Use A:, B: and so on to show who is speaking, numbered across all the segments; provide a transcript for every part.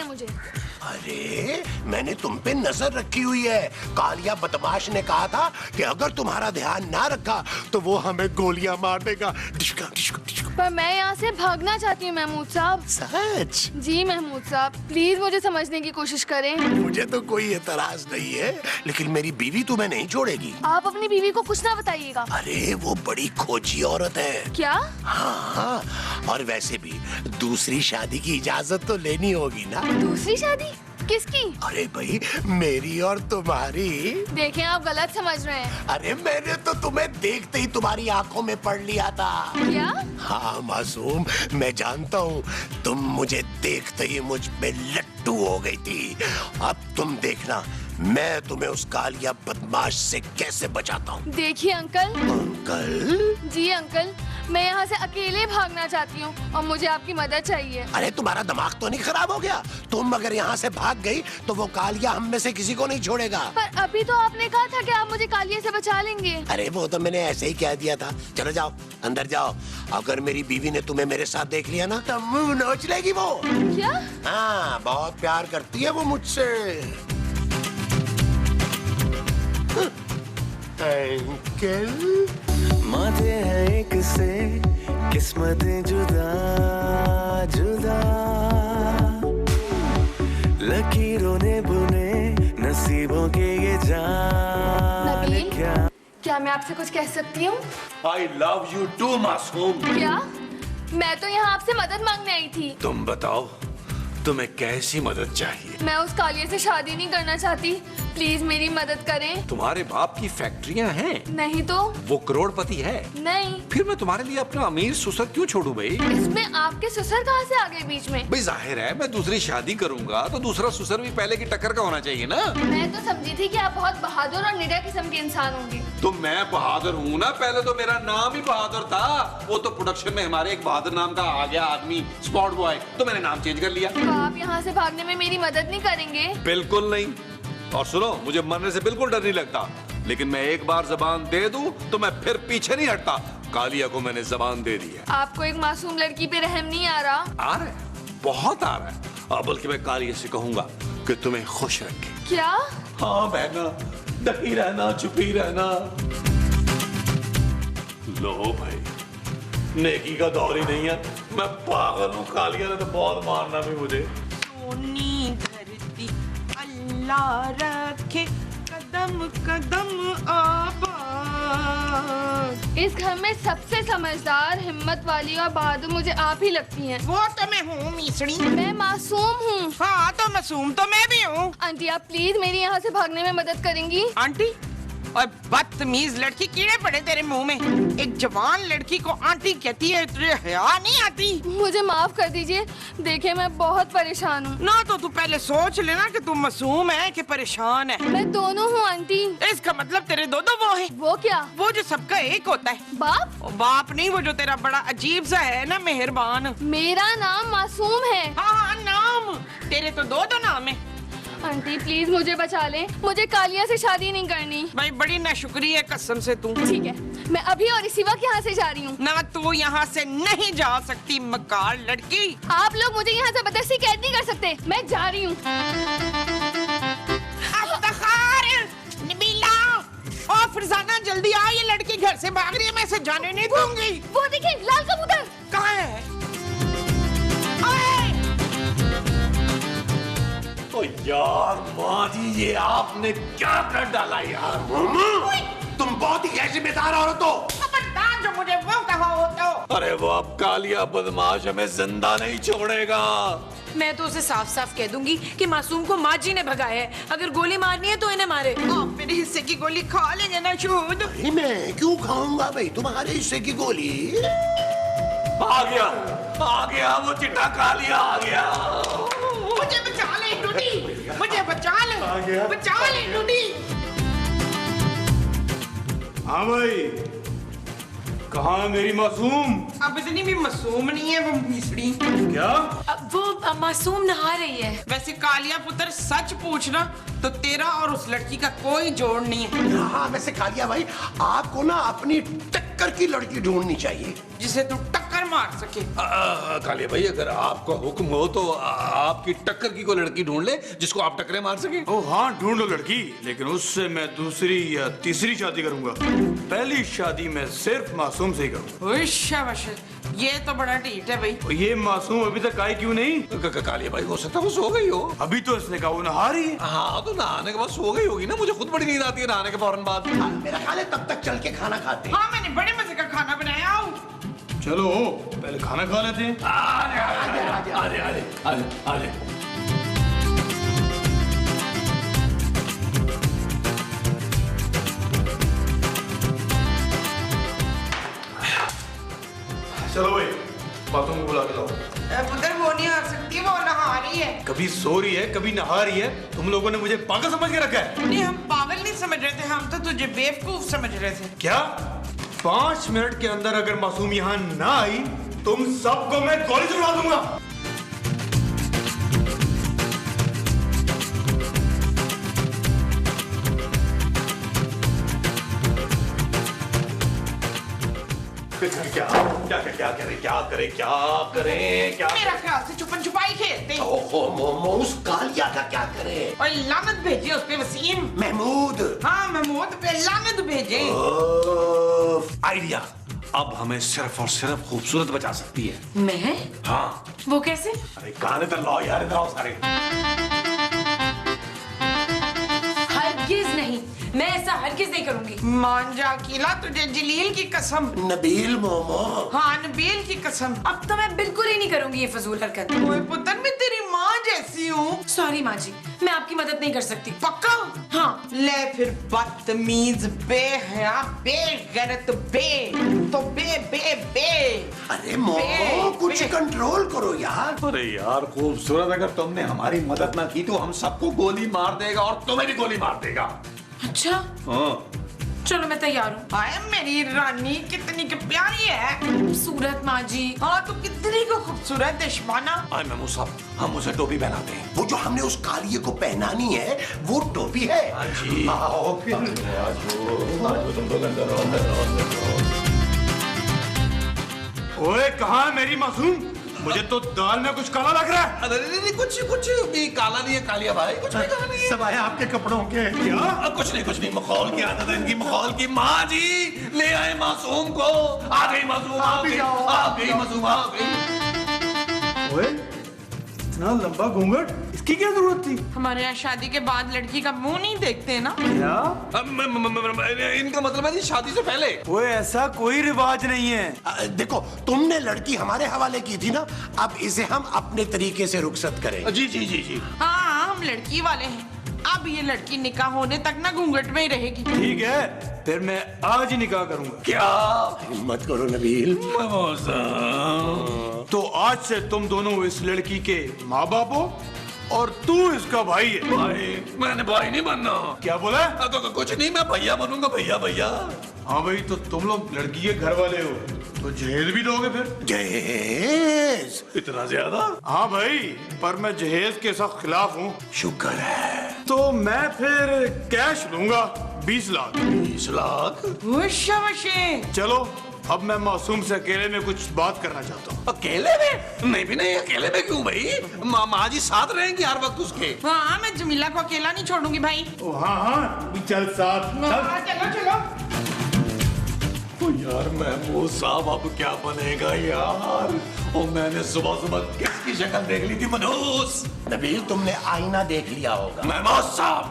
A: मुझे।
B: अरे मैंने तुम पे नजर रखी हुई है। कालिया बदमाश ने कहा था कि अगर तुम्हारा ध्यान ना रखा तो वो हमें गोलियां मार देगा। डिशका, डिशका, डिशका।
A: पर मैं यहाँ से भागना चाहती हूँ महमूद साहब।
B: सच?
A: जी महमूद साहब, प्लीज मुझे समझने की कोशिश करें।
B: मुझे तो कोई एतराज नहीं है, लेकिन मेरी बीवी तुम्हें नहीं छोड़ेगी।
A: आप अपनी बीवी को कुछ ना बताइएगा।
B: अरे वो बड़ी खोजी औरत है।
A: क्या?
B: हाँ, और वैसे भी दूसरी शादी की इजाजत तो लेनी होगी ना।
A: दूसरी शादी? किसकी?
B: अरे भाई, मेरी और तुम्हारी।
A: देखें, आप गलत समझ रहे हैं।
B: अरे मैंने तो तुम्हें देखते ही तुम्हारी आंखों में पढ़ लिया था।
A: क्या?
B: हाँ मासूम, मैं जानता हूँ तुम मुझे देखते ही मुझ पे लट्टू हो गई थी। अब तुम देखना मैं तुम्हें उस कालिया बदमाश से कैसे बचाता हूँ।
A: देखिए अंकल।
B: अंकल?
A: जी अंकल, मैं यहाँ से अकेले भागना चाहती हूँ और मुझे आपकी मदद चाहिए।
B: अरे तुम्हारा दिमाग तो नहीं खराब हो गया? तुम अगर यहाँ से भाग गई तो वो कालिया हम में से किसी को नहीं छोड़ेगा।
A: पर अभी तो आपने कहा था कि आप मुझे कालिया से बचा लेंगे।
B: अरे वो तो मैंने ऐसे ही कह दिया था। चलो जाओ, अंदर जाओ। अगर मेरी बीवी ने तुम्हें मेरे साथ देख लिया ना तो मुंह नोच लेगी वो।
A: क्या?
B: हाँ, बहुत प्यार करती है वो मुझसे। अंकल?
C: माथे हैं एक से किस्मतें जुदा जुदा, लकीरों ने बुने नसीबों के ये जाने
A: नबील, क्या मैं आपसे कुछ कह सकती हूँ?
D: I love you too, मासूम।
A: क्या? मैं तो यहाँ आपसे मदद मांगने आई थी।
D: तुम बताओ, तुम्हें कैसी मदद चाहिए?
A: मैं उस कालिया से शादी नहीं करना चाहती, प्लीज मेरी मदद करें।
D: तुम्हारे बाप की फैक्ट्रियां हैं।
A: नहीं तो?
D: वो करोड़पति है।
A: नहीं।
D: फिर मैं तुम्हारे लिए अपना अमीर ससुर क्यों छोड़ू भाई?
A: इसमें आपके ससुर कहाँ से आ गए बीच में?
D: भाई जाहिर है, मैं दूसरी शादी करूंगा तो दूसरा ससुर भी पहले की टक्कर का होना चाहिए ना।
A: मैं तो समझी थी कि आप बहुत बहादुर और निडर किस्म के इंसान होंगे।
D: तो मैं बहादुर हूँ ना, पहले तो मेरा नाम ही बहादुर था। वो तो प्रोडक्शन में हमारे एक बहादुर नाम का आ गया आदमी, स्पॉट बॉय, तो मैंने नाम चेंज कर लिया।
A: तो आप यहाँ से भागने में मेरी मदद नहीं करेंगे?
D: बिल्कुल नहीं। और सुनो, मुझे मरने से बिल्कुल डर नहीं लगता, लेकिन मैं एक बार जबान दे दूं तो मैं फिर पीछे नहीं हटता। कालिया को मैंने जबान दे दी है।
A: आपको एक मासूम लड़की पे रहम नहीं आ रहा?
D: आ रहा है, बहुत आ रहा है। बल्कि मैं कालिया से कहूंगा कि तुम्हें खुश रखे।
A: क्या?
D: हाँ बहना, डटी रहना, चुपी रहना। लो भाई, नेकी का दौर ही नहीं है। मैं पागल हूँ, कालिया ने तो बहुत मारना भी मुझे।
E: सोनी धरती अल्लाह रखे कदम कदम आबाद।
A: इस घर में सबसे समझदार, हिम्मत वाली और बहादुर मुझे आप ही लगती हैं।
E: वो तो मैं हूँ मिसड़ी।
A: मैं मासूम हूँ।
E: हाँ तो मासूम तो मैं भी हूँ।
A: आंटी, आप प्लीज मेरी यहाँ से भागने में मदद करेंगी?
E: आंटी? और बदतमीज लड़की, कीड़े पड़े तेरे मुंह में। एक जवान लड़की को आंटी कहती है, तुझे हया नहीं आती?
A: मुझे माफ कर दीजिए, देखिए मैं बहुत परेशान हूँ।
E: ना तो तू पहले सोच लेना कि तू मासूम है कि परेशान है।
A: मैं दोनों हूँ आंटी।
E: इसका मतलब तेरे दो वो है।
A: वो क्या?
E: वो जो सबका एक होता है।
A: बाप?
E: ओ, बाप नहीं, वो जो तेरा बड़ा अजीब सा है ना, मेहरबान।
A: मेरा नाम मासूम है।
E: हाँ नाम तेरे तो दो नाम है।
A: आंटी प्लीज मुझे बचा लें, मुझे कालिया से शादी नहीं करनी।
E: भाई बड़ी नाशुक्री है कसम से तू।
A: ठीक है, मैं अभी और इसी वक्त यहाँ से जा रही हूँ। ना
E: तू यहाँ से नहीं जा सकती मकार लड़की।
A: आप लोग मुझे यहाँ से जबरदस्ती कैद नहीं कर सकते, मैं जा रही हूँ।
E: नबीला और फरजाना जल्दी आ, ये लड़की घर से भाग रही है, मैं इसे जाने नहीं दूंगी।
A: वो देखिए लाल कबूतर।
E: कहाँ है?
D: ओ यार माँ जी, ये आपने क्या कर डाला यार?
B: तुम बहुत ही गैर-जिम्मेदार औरत हो।
E: खबरदार जो मुझे वो कहा हो तो।
D: अरे वो अब कालिया बदमाश हमें जिंदा नहीं छोड़ेगा।
F: मैं तो उसे साफ साफ कह दूंगी कि मासूम को माँ जी ने भगाया है। अगर गोली मारनी है तो इन्हें मारे।
E: आप मेरे हिस्से की गोली खा लेंगे ना शूद?
B: मैं क्यों खाऊंगा भाई तुम्हारे हिस्से की गोली?
D: आ गया वो चिट्टा कालिया आ गया।
E: मुझे बचा ले टूटी, मुझे बचा ले टूटी।
G: हाँ भाई, कहाँ है मेरी मासूम?
E: अब इतनी भी मासूम नहीं है वो मिसड़ी।
G: क्या?
F: वो मासूम नहा रही है।
E: वैसे कालिया पुत्र सच पूछना तो तेरा और उस लड़की का कोई जोड़ नहीं है।
B: हाँ वैसे कालिया भाई, आपको ना अपनी टक्कर की लड़की ढूंढनी चाहिए।
E: जिसे तू टक्कर टक्कर मार सके।
D: कालिया भाई, अगर आपका हुक्म हो तो आपकी टक्कर की कोई लड़की ढूंढ ले जिसको आप टक्करे मार सके।
G: ओ हाँ, ढूंढ लो लड़की, लेकिन उससे मैं दूसरी या तीसरी शादी करूंगा। पहली शादी मैं सिर्फ मासूम से ही करूंगा।
E: ओए शाबाश, ये तो बड़ा ढीठ है भाई।
G: और ये मासूम अभी तक आई क्यों नहीं?
D: कालिया भाई, हो सकता है वो सो गई हो।
G: अभी तो इसने कहा वो नहा रही है।
D: हाँ, तो नहाने के बाद सो गई होगी ना। मुझे खुद बड़ी नींद आती है नहाने के फौरन बाद।
B: मेरा ख्याल है तब तक चल के खाना खाते हैं।
E: हाँ, मैंने बड़े मजे का खाना बनाया। आओ
G: चलो पहले खाना खा लेते हैं।
D: आले।
G: चलो भाई, बातों को बुला के लाओ।
E: पुत्र वो नहीं आ सकती, वो नहा रही है।
G: कभी सो रही है, कभी नहा रही है। तुम लोगों ने मुझे पागल समझ के रखा है।
E: नहीं, हम पागल नहीं समझ रहे थे, हम तो तुझे बेवकूफ समझ रहे थे।
G: क्या 5 मिनट के अंदर अगर मासूम यहाँ ना आई, तुम सबको मैं गोली चलवा दूंगा।
B: क्या करें?
E: मेरा ख्याल से छुपन छुपाई खेलते हैं।
B: ओहो मोमो, उस कालिया का क्या करें?
E: और लानत भेजे उस पे वसीम।
B: महमूद,
E: हाँ, महमूद पे लानत भेजे।
D: आइडिया, अब हमें सिर्फ और सिर्फ खूबसूरत बचा सकती है।
F: मैं?
D: हाँ।
F: वो कैसे?
D: अरे गाने तो लाओ यार, इधर आओ सारे।
F: हरगिज नहीं, मैं ऐसा हरगिज नहीं करूंगी।
E: मान जा अकीला, तुझे जलील की कसम।
B: नबील मोमो।
E: हाँ, नबील की कसम।
F: अब तो मैं बिल्कुल ही नहीं करूंगी ये फजूल हरकत।
E: ओए पुत्र, मैं तेरी माँ जैसी हूँ।
F: सॉरी माँ जी, मैं आपकी मदद नहीं कर सकती।
E: पक्का?
F: हाँ।
E: ले फिर, बदतमीज, बेहया, बेगैरत, तो बे।
B: अरे मोमो, कुछ कंट्रोल करो यार।
D: अरे यार खूबसूरत, अगर तुमने हमारी मदद ना की तो हम सबको गोली मार देगा और तुम्हें भी गोली मार देगा।
F: अच्छा,
D: हाँ।
F: चलो मैं तैयार हूँ।
E: आए मेरी रानी, कितनी की प्यारी है।
F: खूबसूरत माँ जी।
E: हाँ, तू कितनी को खूबसूरत दुश्मना।
D: आए महमूद साहब, हम उसे टोपी पहनाते हैं।
B: वो जो हमने उस कालिये को पहनानी है, वो टोपी है।
D: हाँ जी।
B: आओ फिर।
D: तुम लोग अंदर आओ।
G: ओए, कहाँ है मेरी मासूम? मुझे तो दाल में कुछ काला लग रहा है।
D: अरे नहीं, कुछ भी काला नहीं है कालिया भाई, कुछ भी काला नहीं है।
B: सब आया आपके कपड़ों के।
G: क्या?
D: कुछ नहीं, मखौल की आदत है इनकी, मखौल की। माँ जी ले आए मासूम को। आ गई मासूम, आ गई मासूम, आ गई।
G: ओए, इतना लंबा घूंघट, इसकी क्या जरूरत थी?
E: हमारे यहाँ शादी के बाद लड़की का मुंह नहीं देखते ना।
G: क्या?
D: इनका मतलब है जी शादी से पहले।
G: ओए, ऐसा कोई रिवाज नहीं है।
B: देखो, तुमने लड़की हमारे हवाले की थी ना, अब इसे हम अपने तरीके से रुखसत करें।
D: जी।
E: हाँ, हम लड़की वाले हैं। अब ये लड़की निकाह होने तक ना घूंघट में ही रहेगी।
G: ठीक है, फिर मैं आज ही निकाह करूंगा।
B: क्या? हिम्मत करो नबील।
G: तो आज से तुम दोनों इस लड़की के माँ बाप हो और तू इसका भाई है।
D: भाई, मैंने भाई नहीं बनना।
G: क्या बोला?
D: तो कुछ नहीं, मैं भैया बनूंगा, भैया।
G: हाँ भाई, तो तुम लोग लड़की के घर वाले हो, तो जहेज भी दोगे फिर?
B: जहेज?
D: इतना ज्यादा?
G: हाँ भाई, पर मैं जहेज के सख्त खिलाफ हूँ।
B: शुक्र है।
G: तो मैं फिर कैश लूंगा 20 लाख।
B: 20 लाख?
G: चलो, अब मैं मासूम से अकेले में कुछ बात करना चाहता हूँ।
D: अकेले में? नहीं, अकेले में क्यों भाई? माँ जी साथ रहेंगी हर वक्त उसके।
E: हाँ, मैं जमीला को अकेला नहीं छोड़ूंगी भाई।
G: ओ हाँ, चल साथ चल।
E: चलो।
D: यार महमूद साहब, अब क्या बनेगा यार? और मैंने सुबह किसकी शक्ल देख ली थी? मनोज।
B: नबील, तुमने आईना देख लिया होगा।
D: महमूद साहब,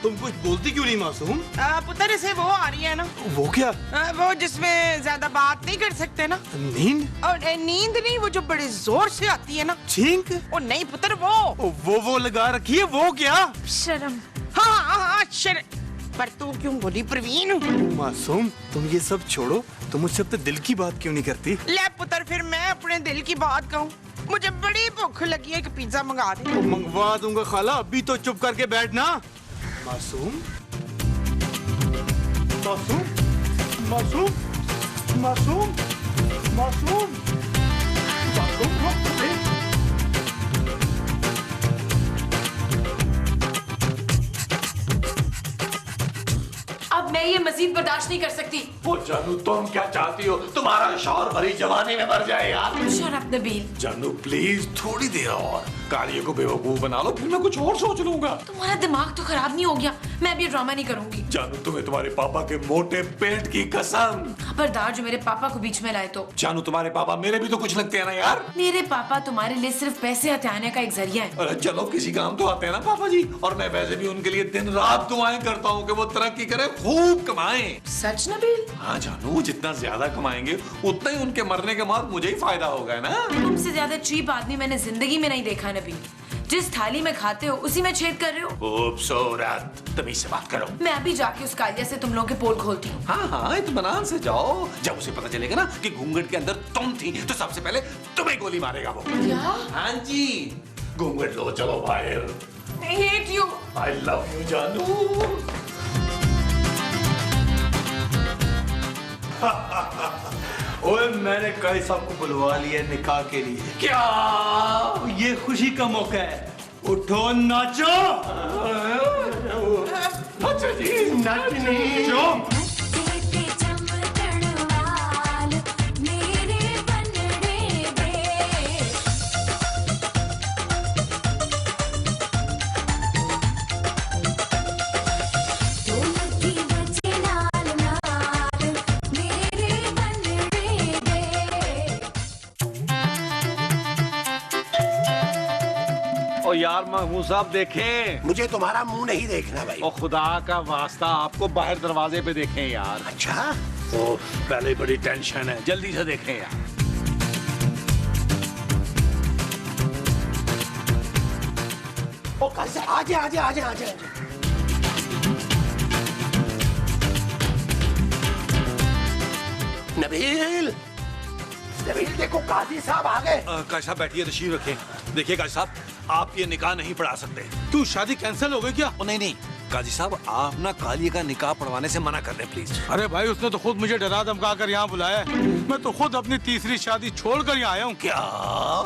G: तुम कुछ बोलती क्यों नहीं मासूम?
E: पुत्र, से वो आ रही है ना,
G: वो क्या?
E: वो जिसमें ज्यादा बात नहीं कर सकते ना।
G: नींद?
E: और नींद नहीं, वो जो बड़े जोर से आती है ना।
G: छींक?
E: ओ नहीं पुत्र, वो
G: लगा रखी है। वो क्या?
F: शर्म।
E: हाँ, पर तू क्यों बोली प्रवीण?
G: मासूम, तुम ये सब छोड़ो, तुम मुझसे अपने दिल की बात क्यों नहीं करती?
E: ले पुत्र, फिर मैं अपने दिल की बात कहूँ। मुझे बड़ी भूख लगी है, एक पिज्जा मंगा दे।
G: मंगवा दूंगा खाला, अभी तो चुप करके बैठना। मासूम, मासूम, मासूम, मासूम, मासूम, मासूम।
F: अब मैं मैं ये मजीद बर्दाश्त नहीं कर सकती।
B: वो जानू तुम क्या चाहती हो? तुम्हारा शौहर भरी जवानी में मर जाए यार।
F: Shut up Nabeel.
D: जानू प्लीज थोड़ी देर और कालिया को बेवकूफ बना लो, फिर मैं कुछ और सोच लूंगा।
F: तुम्हारा दिमाग तो खराब नहीं हो गया? मैं अब ये ड्रामा नहीं करूंगी।
D: जानू तुम्हें तुम्हारे पापा के मोटे पेट की कसम।
F: खबरदार जो मेरे पापा को बीच में लाए तो।
D: जानू तुम्हारे पापा मेरे भी तो कुछ लगते हैं ना यार।
F: मेरे पापा तुम्हारे लिए सिर्फ पैसे हथियाने का एक जरिया है।
D: अरे चलो किसी काम तो आते हैं ना पापा जी, और मैं वैसे भी उनके लिए दिन रात दुआएं करता हूँ कि वो तरक्की करे, खूब कमाएं।
F: सच नबील?
D: हाँ जानू, जितना ज्यादा कमाएंगे उतना ही उनके मरने के बाद मुझे ही फायदा होगा ना।
F: तुमसे ज्यादा चीप आदमी मैंने जिंदगी में नहीं देखा नबील। जिस थाली में खाते हो उसी में छेद कर रहे हो।
B: खूबसूरत, तमीज से बात करो।
F: मैं अभी जाके उस कालिया से तुम लोगों के पोल खोलती हूँ।
D: हाँ हाँ इत्मीनान से जाओ। जब उसे पता चलेगा ना कि घूंघट के अंदर तुम थी तो सबसे पहले तुम्हें गोली मारेगा वो।
F: क्या?
D: हाँ जी।
B: घूंघट लो, चलो बाहर।
F: I hate you।
B: I love you जानू।
G: ओए मैंने काली साहब को बुलवा लिया निकाह के लिए।
B: क्या?
G: ये खुशी का मौका है, उठो नाचो।
B: अच्छा जी, नाचनी।
G: जो
D: ओ यार महमूद साहब देखें।
B: मुझे तुम्हारा मुंह नहीं देखना भाई।
D: ओ खुदा का वास्ता आपको बाहर दरवाजे पे देखें यार।
B: अच्छा,
D: ओ पहले बड़ी टेंशन है, जल्दी से देखें यार।
B: ओ कैसे? आजे आजे आजे आजे आजे। नबील, नबील देखो काजी साहब आ गए।
D: काजी साहब बैठिए, तशरीफ रखें। देखिए काजी साहब, आप ये निकाह नहीं पढ़ा सकते।
G: तू शादी कैंसिल हो गई क्या?
D: ओ नहीं नहीं काजी साहब, आप ना कालिया का निकाह पढ़वाने से मना कर दें प्लीज।
G: अरे भाई उसने तो खुद मुझे डरा धमका कर यहाँ बुलाया है। मैं तो खुद अपनी तीसरी शादी छोड़कर यहाँ आया हूँ।
B: क्या?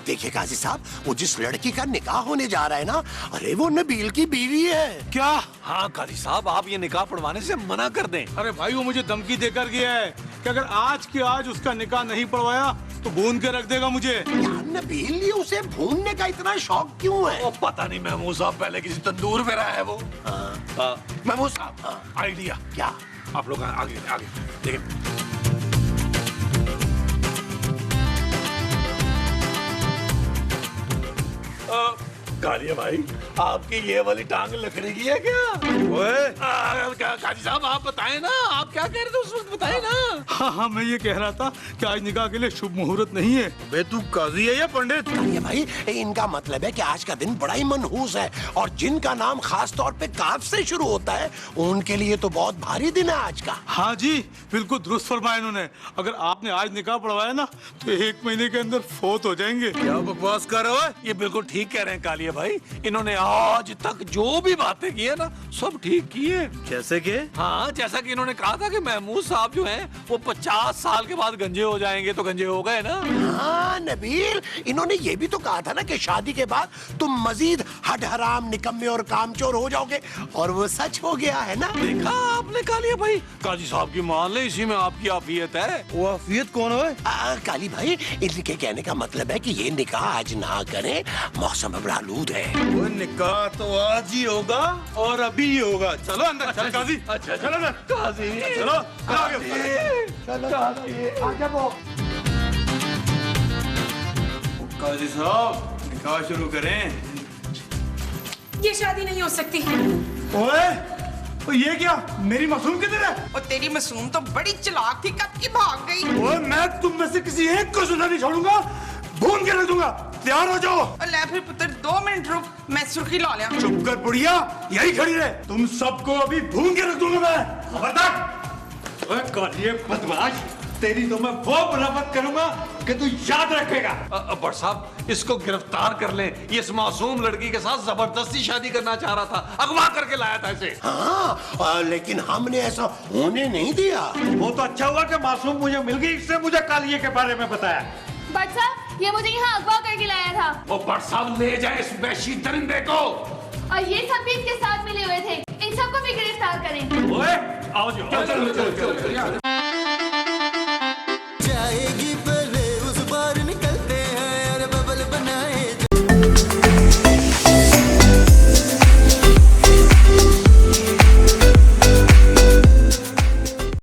B: देखिए काजी साहब, वो जिस लड़की का निकाह होने जा रहा है ना, अरे वो नबील की बीवी है।
G: क्या?
D: हाँ काजी साहब, आप ये निकाह पढ़वाने से मना कर दें।
G: अरे भाई वो मुझे धमकी देकर गया है कि अगर आज के आज उसका निकाह नहीं पढ़वाया तो भून के रख देगा मुझे।
B: यार नबील, ये उसे भूनने का इतना शौक क्यों है?
D: ओ पता नहीं महमूद साहब, पहले किसी तंदूर में रहा है वो।
B: महमूद साहब,
D: आइडिया
B: क्या?
D: आप लोग आगे आगे देखिए। कालिया भाई, आपकी ये वाली टांग लकड़ी की है क्या?
G: ओए
D: काजी साहब आप बताएं ना, आप क्या कह रहे थे उस वक्त, बताएं ना।
G: हाँ मैं ये कह रहा था कि आज निकाह के लिए शुभ मुहूर्त नहीं है। बे तू काजी है या पंडित?
B: ये भाई, इनका मतलब है कि आज का दिन बड़ा ही मनहूस है, और जिनका नाम खास तौर पे काफ से शुरू होता है उनके लिए तो बहुत भारी दिन है आज का।
G: हाँ जी, बिल्कुल दुरुस्त फरमाया इन्होंने। अगर आपने आज निकाह पढ़वाया ना तो 1 महीने के अंदर फौत हो जाएंगे।
D: क्या बकवास कर रहे हो? ये बिल्कुल ठीक कह रहे हैं कालिया भाई। इन्होंने आज तक जो भी बातें की है ना, सब ठीक की है।
G: कैसे के?
D: हाँ, जैसा कि इन्होंने कहा था कि महमूद साहब जो हैं वो 50 साल के बाद गंजे हो जाएंगे, तो गंजे हो गए ना।
B: हाँ नबील, इन्होंने ये भी तो कहा था ना कि शादी के बाद तुम मजीद हड हराम, निकम्मे और कामचोर हो जाओगे, और वो सच हो गया है ना।
D: देखा आपने कालिया भाई, काजी साहब की मान ले, इसी में आपकी आफियत है।
G: वो आफियत कौन है?
B: काली भाई, इनके कहने का मतलब है कि ये निकाह आज ना करें, मौसम अब आलूद है।
G: वो निकाह तो आज ही होगा और अभी ही होगा। चलो अंदर, चल काजी।
D: अच्छा
G: चलो अंदर।
D: काजी,
G: चलो काजी साहब, निकाह शुरू करें।
F: ये शादी नहीं हो सकती।
G: ओए, ये क्या? मेरी मासूम किधर है?
E: और तेरी मासूम तो बड़ी चालाक थी, कब की भाग गई।
G: ओए, मैं तुम में से किसी एक को सुना नहीं छोड़ूंगा, भून के रख दूंगा। तैयार हो जाओ।
E: और ले फिर पुत्र 2 मिनट रुक, मैं सुर्खी ला लिया।
G: चुप कर बुढ़िया, यही खड़ी रहे। तुम सबको अभी भून के रख दूंगा मैं। खबरदार। ओए कालिए बदमाश, तेरी तो मैं वो बराबत करूंगा कि तू याद रखेगा।
D: बट साहब, इसको गिरफ्तार कर लें। ये इस मासूम लड़की के साथ जबरदस्ती शादी करना चाह रहा था, अगवा करके लाया था इसे।
B: हाँ, लेकिन हमने ऐसा होने नहीं दिया।
G: वो तो अच्छा हुआ कि मासूम मुझे मिल गई, इससे मुझे कालिए के बारे में बताया।
A: बट साहब, ये मुझे यहाँ अगवा करके लाया था।
D: वो बट साहब ले जाए इस वहशी दरिंदे को।
A: और ये सब भी इसके साथ मिले हुए थे, इन सबको भी गिरफ्तार करें।
G: ओए, आओ जी, आओ, चलो, चलो, चलो, चलो।